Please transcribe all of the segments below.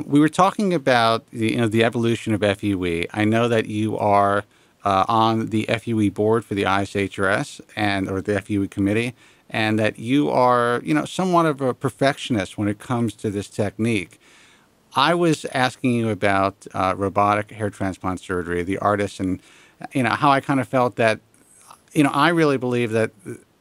We were talking about the evolution of FUE. I know that you are on the FUE board for the ISHRS or the FUE committee, and that you are somewhat of a perfectionist when it comes to this technique. I was asking you about robotic hair transplant surgery, the ARTAS, and how I kind of felt that I really believe that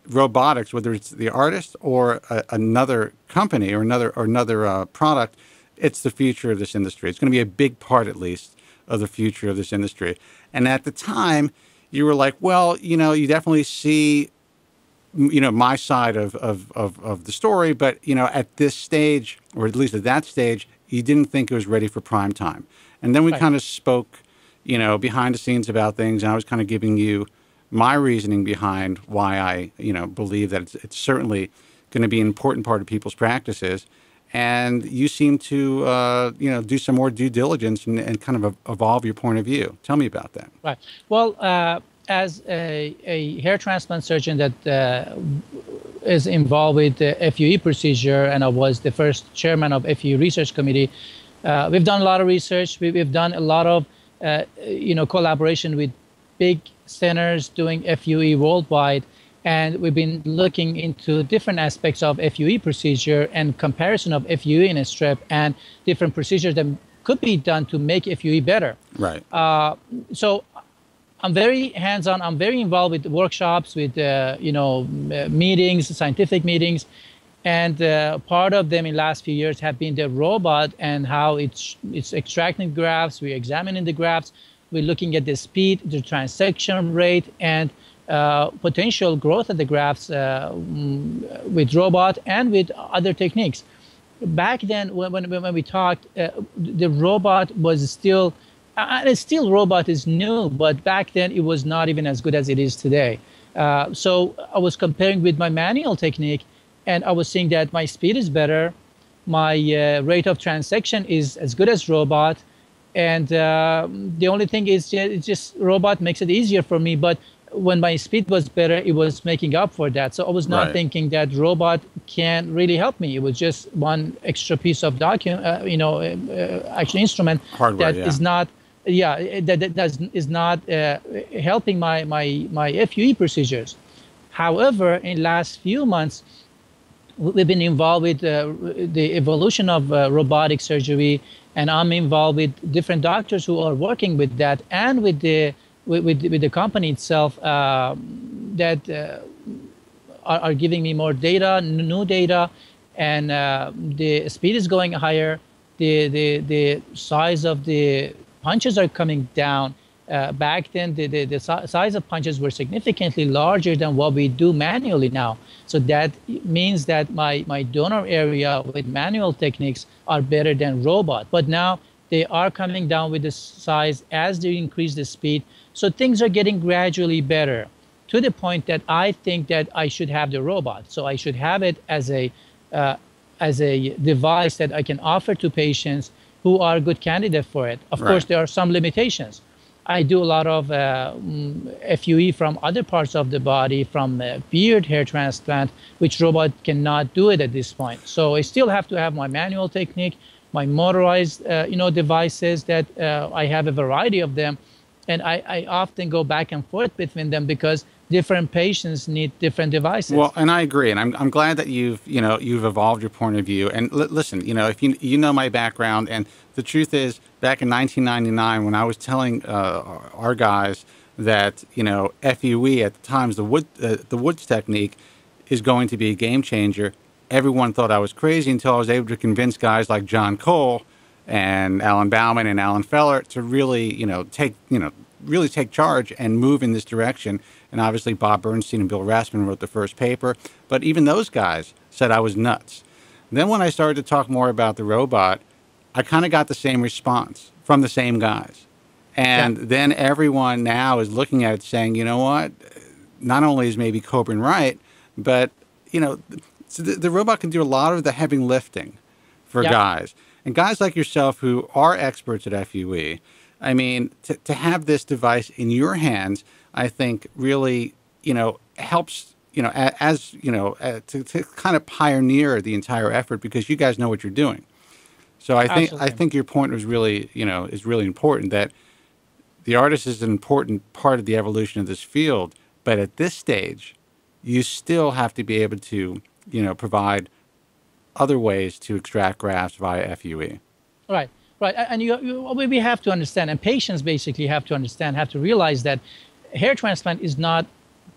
robotics, whether it's the artist or another company or another product, it's the future of this industry. It's going to be a big part, at least, of the future of this industry. And at the time, you were like, well, you definitely see, my side of the story, but at this stage, or at least at that stage, you didn't think it was ready for prime time. And then we Right. kind of spoke, behind the scenes about things, and I was kind of giving you my reasoning behind why I, believe that it's certainly going to be an important part of people's practices. And you seem to, do some more due diligence and kind of evolve your point of view. Tell me about that. Right. Well, as a hair transplant surgeon that is involved with the FUE procedure, and I was the first chairman of FUE Research Committee, we've done a lot of research. We've done a lot of, collaboration with big centers doing FUE worldwide. And we've been looking into different aspects of FUE procedure and comparison of FUE in a strip and different procedures that could be done to make FUE better. Right. So I'm very hands-on. I'm very involved with workshops, with meetings, scientific meetings, and part of them in the last few years have been the robot and how it's extracting grafts. We're examining the grafts. We're looking at the speed, the transaction rate, and potential growth of the grafts with robot and with other techniques. Back then, when we talked, the robot was still, and it's still robot is new, but back then it was not even as good as it is today. So I was comparing with my manual technique, and I was seeing that my speed is better, my rate of transaction is as good as robot, and the only thing is it's just robot makes it easier for me. But when my speed was better, it was making up for that. So I was not thinking that robot can really help me. It was just one extra piece of actual instrument Hardware, that is not, is not helping my FUE procedures. However, in the last few months, we've been involved with the evolution of robotic surgery, and I'm involved with different doctors who are working with that, and with the company itself that are giving me more data, new data, and the speed is going higher. The size of the punches are coming down. Back then, the size of punches were significantly larger than what we do manually now. So that means that my donor area with manual techniques are better than robot. But now they are coming down with the size as they increase the speed. So things are getting gradually better, to the point that I think that I should have the robot. So I should have it as a device that I can offer to patients who are good candidates for it. Of course, there are some limitations. I do a lot of FUE from other parts of the body, from beard hair transplant, which robot cannot do it at this point. So I still have to have my manual technique, my motorized devices that I have a variety of them. And I often go back and forth between them because different patients need different devices. Well, and I agree, and I'm glad that you've evolved your point of view. And listen, if you know my background, and the truth is, back in 1999, when I was telling our guys that FUE at the time, the Woods technique, is going to be a game changer, everyone thought I was crazy until I was able to convince guys like John Cole and Alan Bauman and Alan Feller to really take charge and move in this direction. And obviously Bob Bernstein and Bill Rassman wrote the first paper, but even those guys said I was nuts. And then when I started to talk more about the robot, I kind of got the same response from the same guys. And then everyone now is looking at it saying, you know what, not only is maybe Coburn right, but the robot can do a lot of the heavy lifting for guys. And guys like yourself who are experts at FUE, I mean, to have this device in your hands, I think really, helps, to kind of pioneer the entire effort, because you guys know what you're doing. So I Absolutely. think your point was really, is really important, that the artist is an important part of the evolution of this field, but at this stage, you still have to be able to, provide other ways to extract grafts via FUE. Right, right. And we have to understand, and patients basically have to understand, have to realize that hair transplant is not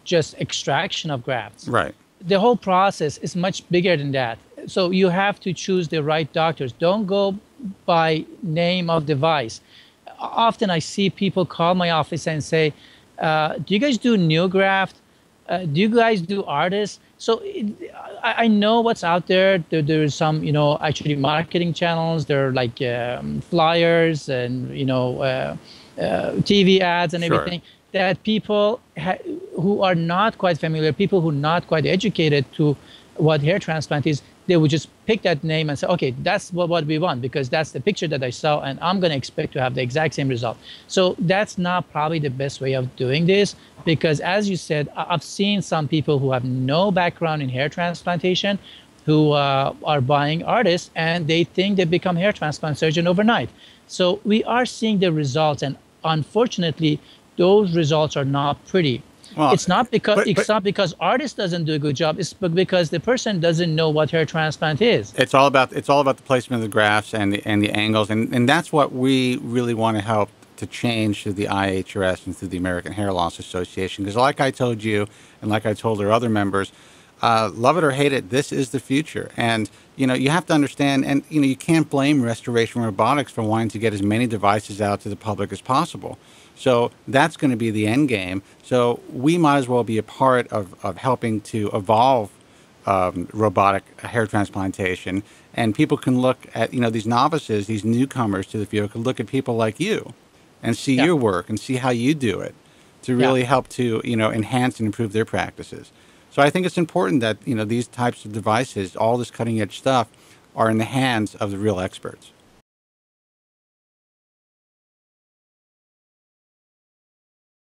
just extraction of grafts. Right. The whole process is much bigger than that. So you have to choose the right doctors. Don't go by name of device. Often I see people call my office and say, do you guys do new graft? Do you guys do artists? So I know what's out there. There's some, actually marketing channels. There are like flyers and, TV ads and Sure. everything that people who are not quite familiar, people who are not quite educated to what hair transplant is, they would just pick that name and say, okay, that's what we want because that's the picture that I saw and I'm going to expect to have the exact same result. So that's not probably the best way of doing this because as you said, I've seen some people who have no background in hair transplantation who are buying artists and they think they become hair transplant surgeon overnight. So we are seeing the results and unfortunately, those results are not pretty. Well, It's not because but it's not because artist doesn't do a good job. It's because the person doesn't know what hair transplant is. it's all about the placement of the grafts and the angles, and that's what we really want to help to change through the IHRS and through the American Hair Loss Association. Because like I told you, and like I told our other members, love it or hate it, this is the future. And you have to understand, and you can't blame restoration robotics for wanting to get as many devices out to the public as possible. So that's going to be the end game. So we might as well be a part of helping to evolve robotic hair transplantation. And people can look at, these novices, these newcomers to the field, can look at people like you and see Yeah, your work and see how you do it to yeah. really help to, enhance and improve their practices. So I think it's important that, these types of devices, all this cutting edge stuff, are in the hands of the real experts.